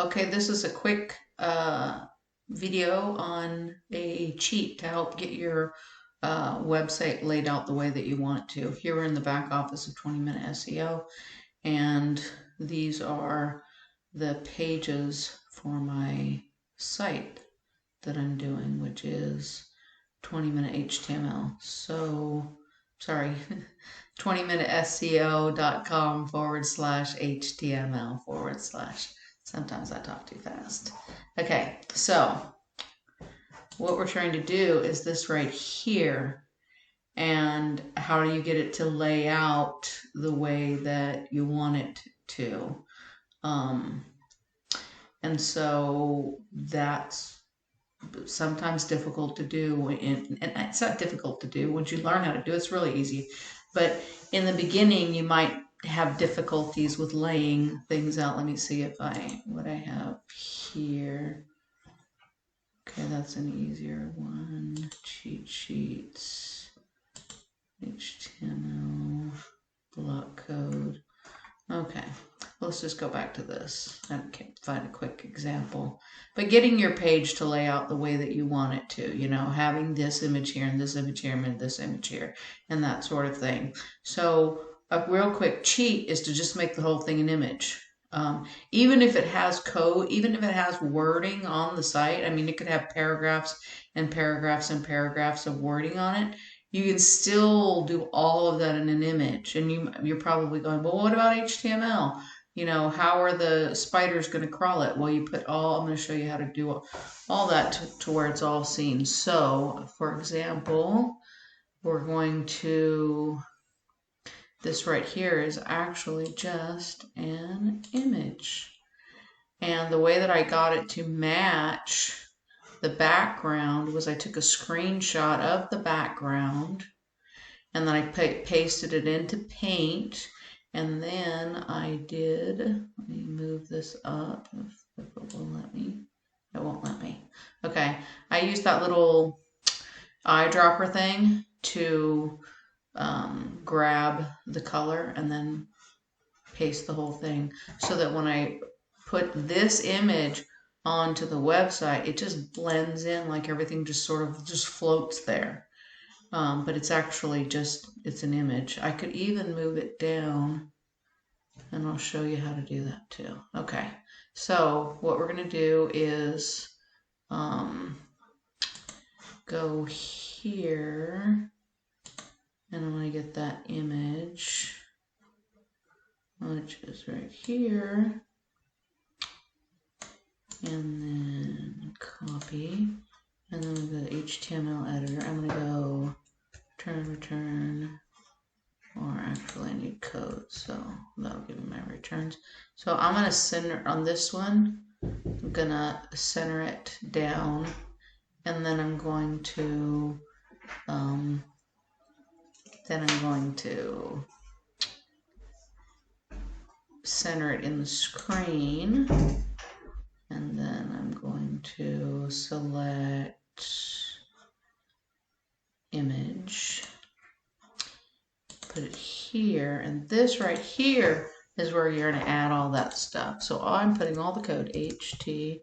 Okay, this is a quick video on a cheat to help get your website laid out the way that you want it to. Here we're in the back office of 20 Minute SEO, and these are the pages for my site that I'm doing, which is 20 Minute HTML. So, sorry, 20minuteseo.com/HTML/. Sometimes I talk too fast. Okay, so what we're trying to do is this right here. And how do you get it to lay out the way that you want it to? And so that's sometimes difficult to do, and it's not difficult to do. Once you learn how to do it, it's really easy. But in the beginning, you might have difficulties with laying things out. Let me see if what I have here. Okay, that's an easier one. Cheat sheets, HTML, block code. Okay, let's just go back to this. I can't find a quick example. But getting your page to lay out the way that you want it to, you know, having this image here and this image here and this image here and that sort of thing. So a real quick cheat is to just make the whole thing an image. Even if it has code, even if it has wording on the site, I mean, it could have paragraphs and paragraphs and paragraphs of wording on it. You can still do all of that in an image. And you're probably going, well, what about HTML? You know, how are the spiders going to crawl it? Well, you put I'm going to show you how to do all that to where it's all seen. So, for example, we're going to, this right here is actually just an image. And the way that I got it to match the background was I took a screenshot of the background and then I pasted it into Paint, and then I did, let me move this up if it will let me. It won't let me. Okay, I used that little eyedropper thing to grab the color and then paste the whole thing, so that when I put this image onto the website, it just blends in, like everything just sort of just floats there. But it's actually it's an image. I could even move it down, and I'll show you how to do that too. Okay, so what we're going to do is go here, and I'm going to get that image, which is right here, and then copy, and then we go to HTML editor. I'm going to go return, or actually I need code, so that'll give me my returns. So I'm going to center on this one, I'm going to center it down, and then I'm going to center it in the screen, and then I'm going to select image, put it here, and this right here is where you're going to add all that stuff. So I'm putting all the code HTML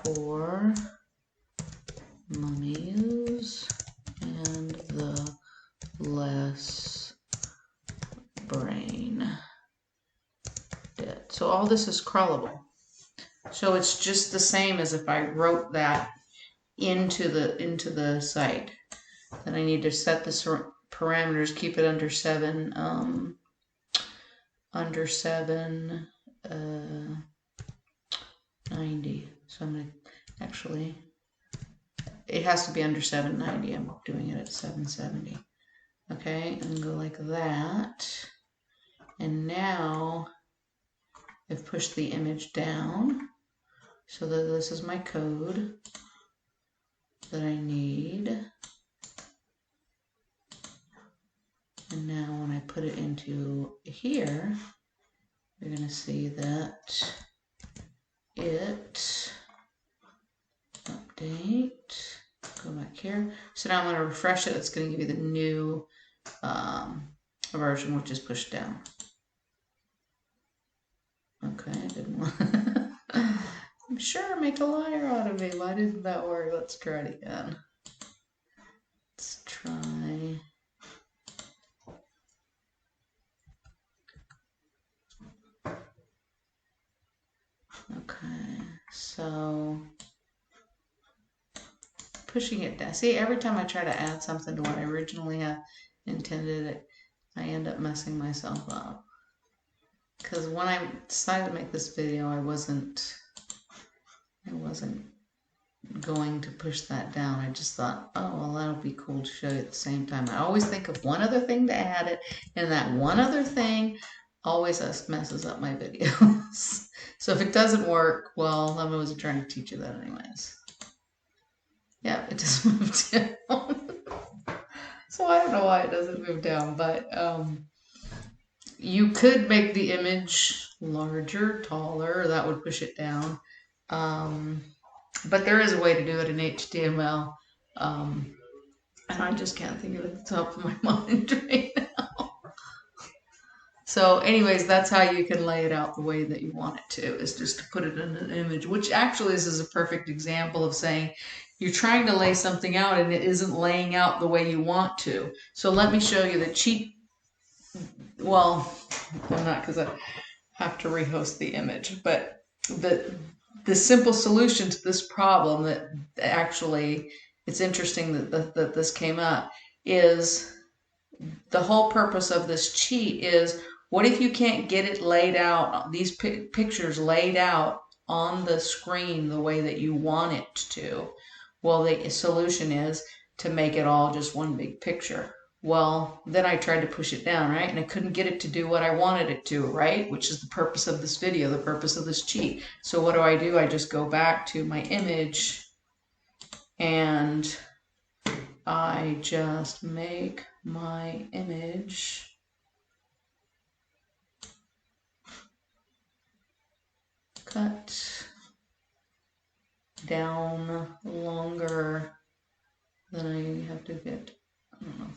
for mummies and the less brain dead. So all this is crawlable. So it's just the same as if I wrote that into the site. Then I need to set the parameters, keep it under 790. So I'm going to actually, it has to be under 790. I'm doing it at 770. Okay, and go like that. And now I've pushed the image down so that this is my code that I need. And now when I put it into here, you're going to see that it update, go back here. So now I'm going to refresh it. It's going to give you the new version, which is pushed down. I'm sure make a liar out of me. Why didn't that work? Let's try it again. Let's try. Okay, so pushing it down. See, every time I try to add something to what I originally intended it, I end up messing myself up. Because when I decided to make this video, I wasn't going to push that down. I just thought, oh, well, that'll be cool to show you at the same time. I always think of one other thing to add it, and that one other thing always messes up my videos. So if it doesn't work, well, I wasn't trying to teach you that anyways. Yeah, it just moved down. So I don't know why it doesn't move down, but you could make the image larger, taller, that would push it down. But there is a way to do it in HTML, and I just can't think of it at the top of my mind right now. So anyways, that's how you can lay it out the way that you want it to, is just to put it in an image, which actually this is a perfect example of saying you're trying to lay something out and it isn't laying out the way you want to. So let me show you the cheat. Well, I'm not, because I have to rehost the image, but the simple solution to this problem that actually, it's interesting that this came up, is the whole purpose of this cheat is, what if you can't get it laid out, these pictures laid out on the screen the way that you want it to? Well, the solution is to make it all just one big picture. Well, then I tried to push it down, right? And I couldn't get it to do what I wanted it to, right? Which is the purpose of this video, the purpose of this cheat. So what do? I just go back to my image and I just make my image cut down longer than I have to get. I don't know